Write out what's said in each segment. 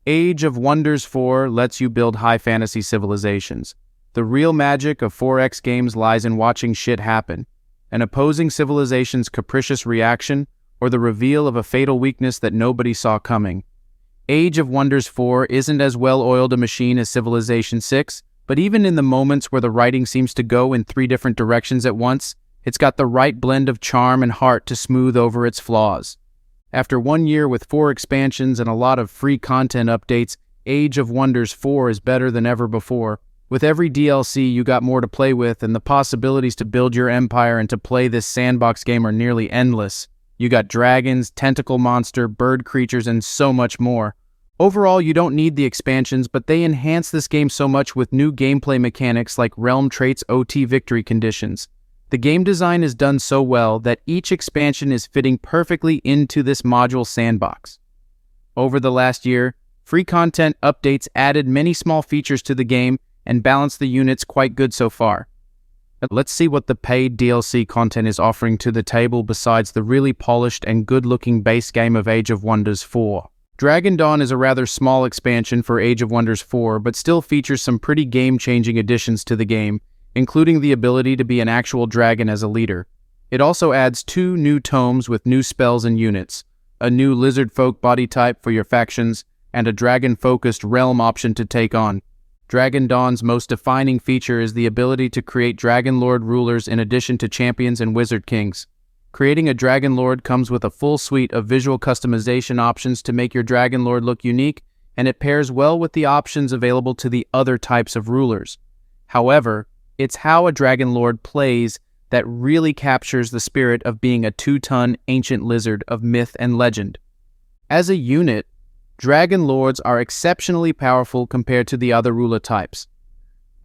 Age of Wonders 4 lets you build high fantasy civilizations. The real magic of 4X games lies in watching shit happen. An opposing civilization's capricious reaction, or the reveal of a fatal weakness that nobody saw coming. Age of Wonders 4 isn't as well-oiled a machine as Civilization 6, but even in the moments where the writing seems to go in 3 different directions at once, it's got the right blend of charm and heart to smooth over its flaws. After 1 year with 4 expansions and a lot of free content updates, Age of Wonders 4 is better than ever before. With every DLC, you got more to play with, and the possibilities to build your empire and to play this sandbox game are nearly endless. You got dragons, tentacle monster, bird creatures, and so much more. Overall, you don't need the expansions, but they enhance this game so much with new gameplay mechanics like Realm Traits OT victory conditions. The game design is done so well that each expansion is fitting perfectly into this module sandbox. Over the last year, free content updates added many small features to the game and balanced the units quite good so far. But let's see what the paid DLC content is offering to the table besides the really polished and good-looking base game of Age of Wonders 4. Dragon Dawn is a rather small expansion for Age of Wonders 4, but still features some pretty game-changing additions to the game, including the ability to be an actual dragon as a leader. It also adds 2 new tomes with new spells and units, a new lizard folk body type for your factions, and a dragon-focused realm option to take on. Dragon Dawn's most defining feature is the ability to create Dragon Lord rulers in addition to champions and wizard kings. Creating a Dragon Lord comes with a full suite of visual customization options to make your Dragon Lord look unique, and it pairs well with the options available to the other types of rulers. However, it's how a Dragon Lord plays that really captures the spirit of being a 2-ton ancient lizard of myth and legend. As a unit, Dragon Lords are exceptionally powerful compared to the other ruler types.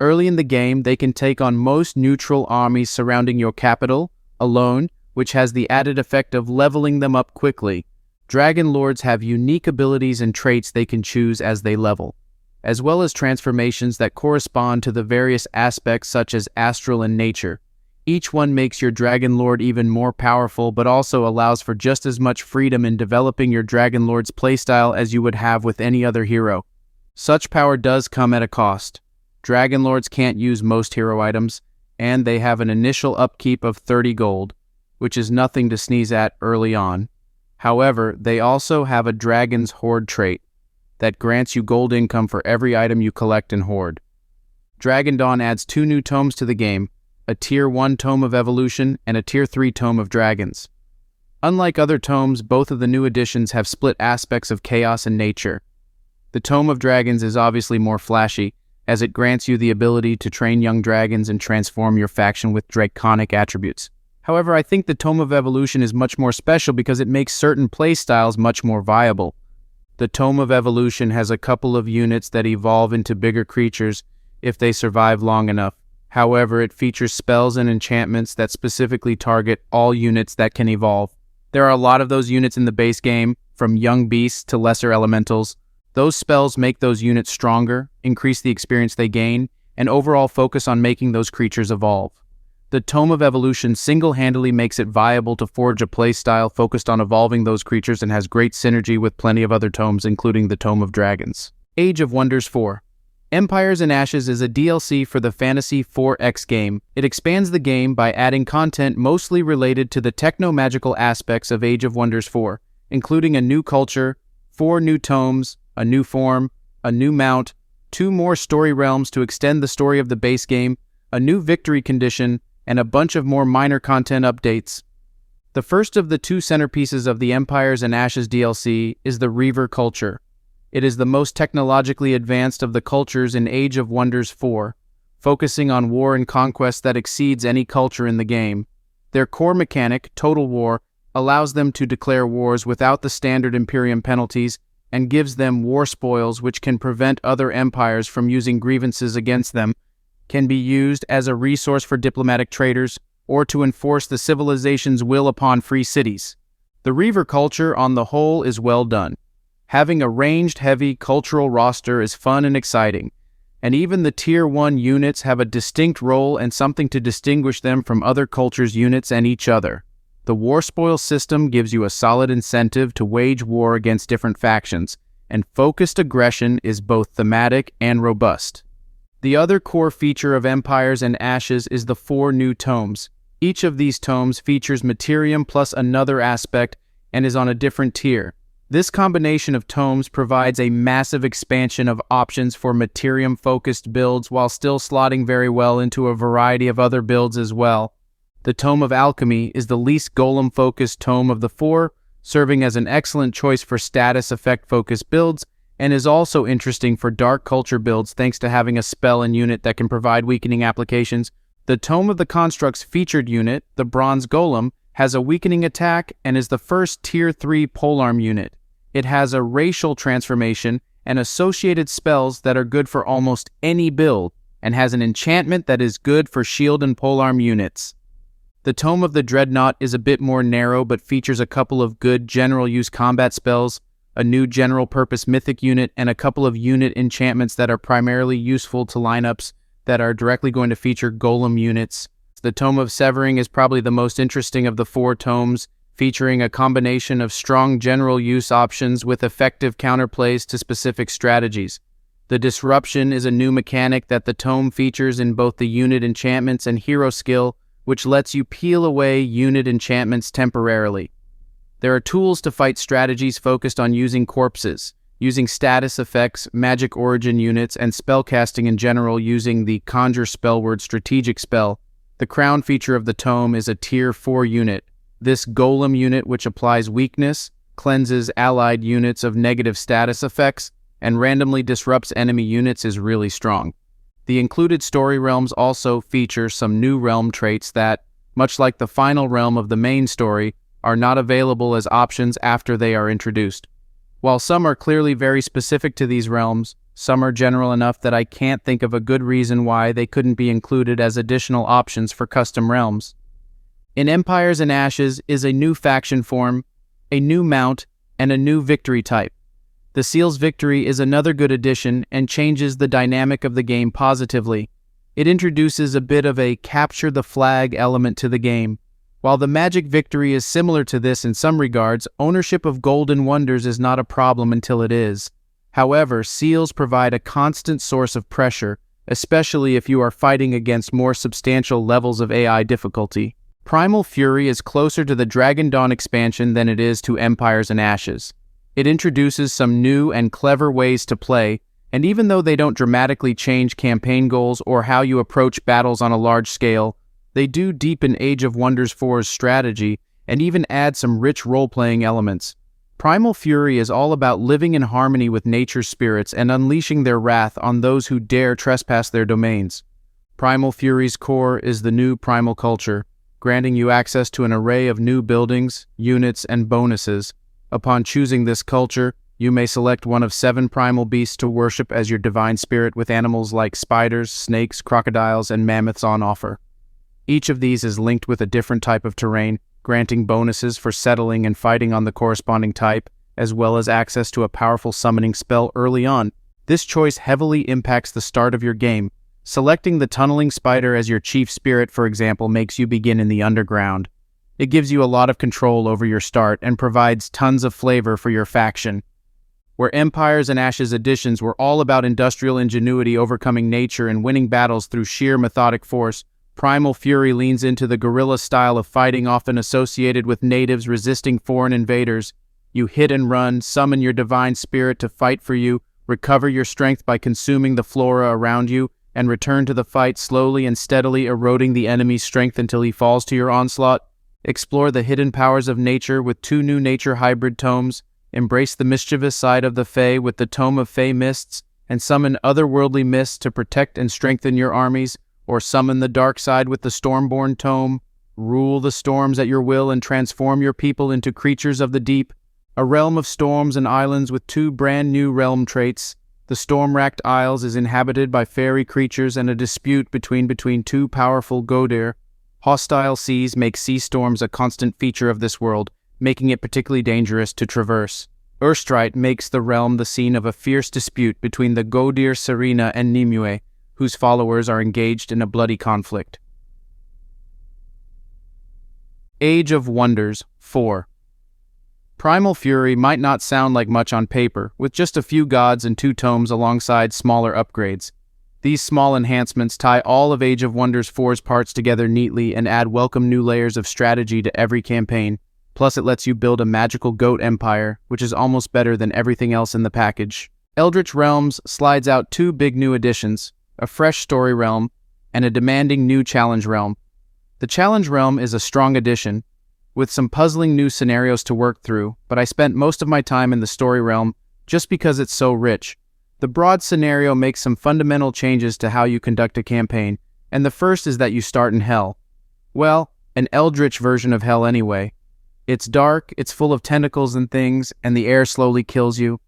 Early in the game, they can take on most neutral armies surrounding your capital, alone, which has the added effect of leveling them up quickly. Dragon Lords have unique abilities and traits they can choose as they level, as well as transformations that correspond to the various aspects such as astral and nature. Each one makes your Dragon Lord even more powerful, but also allows for just as much freedom in developing your Dragon Lord's playstyle as you would have with any other hero. Such power does come at a cost. Dragon Lords can't use most hero items, and they have an initial upkeep of 30 gold, which is nothing to sneeze at early on. However, they also have a Dragon's Hoard trait that grants you gold income for every item you collect and hoard. Dragon Dawn adds 2 new tomes to the game, a Tier 1 Tome of Evolution and a Tier 3 Tome of Dragons. Unlike other tomes, both of the new additions have split aspects of chaos and nature. The Tome of Dragons is obviously more flashy, as it grants you the ability to train young dragons and transform your faction with draconic attributes. However, I think the Tome of Evolution is much more special because it makes certain playstyles much more viable. The Tome of Evolution has a couple of units that evolve into bigger creatures if they survive long enough. However, it features spells and enchantments that specifically target all units that can evolve. There are a lot of those units in the base game, from young beasts to lesser elementals. Those spells make those units stronger, increase the experience they gain, and overall focus on making those creatures evolve. The Tome of Evolution single-handedly makes it viable to forge a playstyle focused on evolving those creatures and has great synergy with plenty of other tomes, including the Tome of Dragons. Age of Wonders 4. Empires and Ashes is a DLC for the Fantasy 4X game. It expands the game by adding content mostly related to the techno-magical aspects of Age of Wonders 4, including a new culture, 4 new tomes, a new form, a new mount, 2 more story realms to extend the story of the base game, a new victory condition, and a bunch of more minor content updates. The first of the 2 centerpieces of the Empires and Ashes DLC is the Reaver culture. It is the most technologically advanced of the cultures in Age of Wonders 4, focusing on war and conquest that exceeds any culture in the game. Their core mechanic, Total War, allows them to declare wars without the standard Imperium penalties and gives them war spoils which can prevent other empires from using grievances against them, can be used as a resource for diplomatic traders, or to enforce the civilization's will upon free cities. The Reaver culture on the whole is well done. Having a ranged, heavy cultural roster is fun and exciting, and even the Tier 1 units have a distinct role and something to distinguish them from other cultures' units and each other. The war spoil system gives you a solid incentive to wage war against different factions, and focused aggression is both thematic and robust. The other core feature of Empires and Ashes is the 4 new tomes. Each of these tomes features Materium plus another aspect and is on a different tier. This combination of tomes provides a massive expansion of options for Materium-focused builds while still slotting very well into a variety of other builds as well. The Tome of Alchemy is the least golem-focused tome of the 4, serving as an excellent choice for status effect-focused builds, and is also interesting for dark culture builds thanks to having a spell and unit that can provide weakening applications. The Tome of the Construct's featured unit, the Bronze Golem, has a weakening attack and is the first Tier 3 polearm unit. It has a racial transformation and associated spells that are good for almost any build, and has an enchantment that is good for shield and polearm units. The Tome of the Dreadnought is a bit more narrow but features a couple of good general-use combat spells, a new general-purpose mythic unit, and a couple of unit enchantments that are primarily useful to lineups that are directly going to feature golem units. The Tome of Severing is probably the most interesting of the 4 tomes, featuring a combination of strong general use options with effective counterplays to specific strategies. The Disruption is a new mechanic that the tome features in both the unit enchantments and hero skill, which lets you peel away unit enchantments temporarily. There are tools to fight strategies focused on using corpses, using status effects, magic origin units, and spellcasting in general using the Conjure Spellword strategic spell. The crown feature of the tome is a Tier 4 unit. This golem unit, which applies weakness, cleanses allied units of negative status effects, and randomly disrupts enemy units, is really strong. The included story realms also feature some new realm traits that, much like the final realm of the main story, are not available as options after they are introduced. While some are clearly very specific to these realms, some are general enough that I can't think of a good reason why they couldn't be included as additional options for custom realms. In Empires and Ashes is a new faction form, a new mount, and a new victory type. The Seal's Victory is another good addition and changes the dynamic of the game positively. It introduces a bit of a capture the flag element to the game. While the Magic Victory is similar to this in some regards, ownership of Golden Wonders is not a problem until it is. However, seals provide a constant source of pressure, especially if you are fighting against more substantial levels of AI difficulty. Primal Fury is closer to the Dragon Dawn expansion than it is to Empires and Ashes. It introduces some new and clever ways to play, and even though they don't dramatically change campaign goals or how you approach battles on a large scale, they do deepen Age of Wonders 4's strategy and even add some rich role-playing elements. Primal Fury is all about living in harmony with nature's spirits and unleashing their wrath on those who dare trespass their domains. Primal Fury's core is the new primal culture, granting you access to an array of new buildings, units, and bonuses. Upon choosing this culture, you may select one of 7 primal beasts to worship as your divine spirit, with animals like spiders, snakes, crocodiles, and mammoths on offer. Each of these is linked with a different type of terrain, granting bonuses for settling and fighting on the corresponding type, as well as access to a powerful summoning spell early on. This choice heavily impacts the start of your game. Selecting the tunneling spider as your chief spirit, for example, makes you begin in the underground. It gives you a lot of control over your start and provides tons of flavor for your faction. Where Empires and Ashes editions were all about industrial ingenuity overcoming nature and winning battles through sheer methodic force, Primal Fury leans into the guerrilla style of fighting often associated with natives resisting foreign invaders. You hit and run, summon your divine spirit to fight for you, recover your strength by consuming the flora around you, and return to the fight slowly and steadily, eroding the enemy's strength until he falls to your onslaught. Explore the hidden powers of nature with 2 new nature hybrid tomes, embrace the mischievous side of the Fae with the Tome of Fae Mists, and summon otherworldly mists to protect and strengthen your armies, or summon the dark side with the Stormborn Tome, rule the storms at your will and transform your people into creatures of the deep, a realm of storms and islands with 2 brand new realm traits. The Storm-Racked Isles is inhabited by fairy creatures and a dispute between 2 powerful Godir. Hostile seas make sea storms a constant feature of this world, making it particularly dangerous to traverse. Urstrite makes the realm the scene of a fierce dispute between the Godir Serena and Nimue, whose followers are engaged in a bloody conflict. Age of Wonders 4. Primal Fury might not sound like much on paper, with just a few gods and 2 tomes alongside smaller upgrades. These small enhancements tie all of Age of Wonders 4's parts together neatly and add welcome new layers of strategy to every campaign. Plus, it lets you build a magical goat empire, which is almost better than everything else in the package. Eldritch Realms slides out 2 big new additions, a fresh story realm and a demanding new challenge realm. The challenge realm is a strong addition, with some puzzling new scenarios to work through, but I spent most of my time in the story realm just because it's so rich. The broad scenario makes some fundamental changes to how you conduct a campaign, and the first is that you start in Hell. Well, an Eldritch version of Hell anyway. It's dark, it's full of tentacles and things, and the air slowly kills you.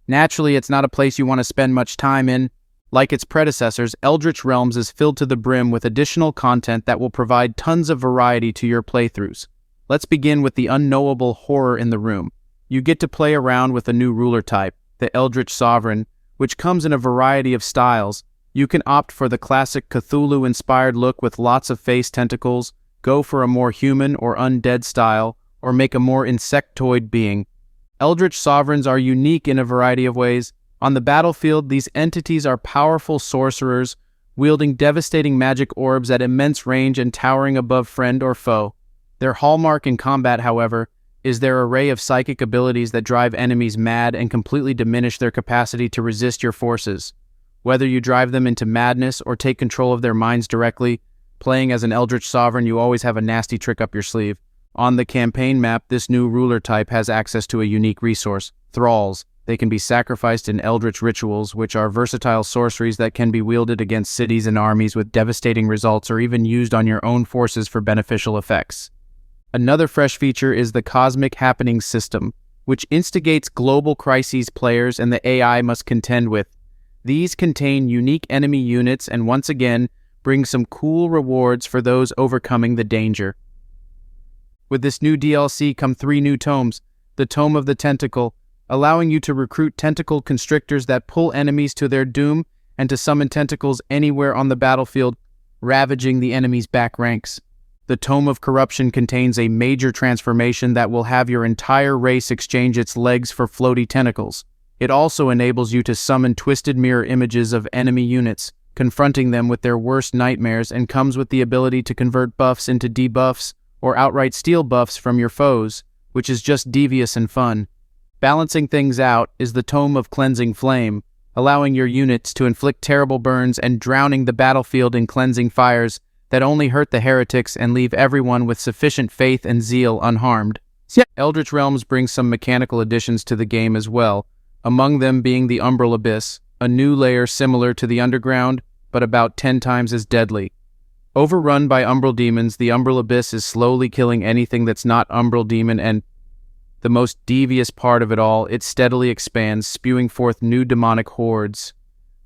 Naturally, it's not a place you want to spend much time in. Like its predecessors, Eldritch Realms is filled to the brim with additional content that will provide tons of variety to your playthroughs. Let's begin with the unknowable horror in the room. You get to play around with a new ruler type, the Eldritch Sovereign, which comes in a variety of styles. You can opt for the classic Cthulhu-inspired look with lots of face tentacles, go for a more human or undead style, or make a more insectoid being. Eldritch Sovereigns are unique in a variety of ways. On the battlefield, these entities are powerful sorcerers, wielding devastating magic orbs at immense range and towering above friend or foe. Their hallmark in combat, however, is their array of psychic abilities that drive enemies mad and completely diminish their capacity to resist your forces. Whether you drive them into madness or take control of their minds directly, playing as an Eldritch Sovereign, you always have a nasty trick up your sleeve. On the campaign map, this new ruler type has access to a unique resource, Thralls. They can be sacrificed in Eldritch rituals, which are versatile sorceries that can be wielded against cities and armies with devastating results, or even used on your own forces for beneficial effects. Another fresh feature is the Cosmic Happenings system, which instigates global crises players and the AI must contend with. These contain unique enemy units and once again bring some cool rewards for those overcoming the danger. With this new DLC come 3 new tomes. The Tome of the Tentacle, allowing you to recruit tentacle constrictors that pull enemies to their doom and to summon tentacles anywhere on the battlefield, ravaging the enemy's back ranks. The Tome of Corruption contains a major transformation that will have your entire race exchange its legs for floaty tentacles. It also enables you to summon twisted mirror images of enemy units, confronting them with their worst nightmares, and comes with the ability to convert buffs into debuffs or outright steal buffs from your foes, which is just devious and fun. Balancing things out is the Tome of Cleansing Flame, allowing your units to inflict terrible burns and drowning the battlefield in cleansing fires that only hurt the heretics and leave everyone with sufficient faith and zeal unharmed. Eldritch Realms brings some mechanical additions to the game as well, among them being the Umbral Abyss, a new layer similar to the Underground, but about 10 times as deadly. Overrun by Umbral demons, the Umbral Abyss is slowly killing anything that's not Umbral demon, and the most devious part of it all, it steadily expands, spewing forth new demonic hordes.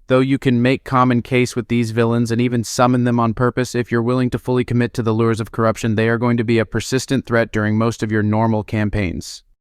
Though you can make common case with these villains and even summon them on purpose, if you're willing to fully commit to the lures of corruption, they are going to be a persistent threat during most of your normal campaigns.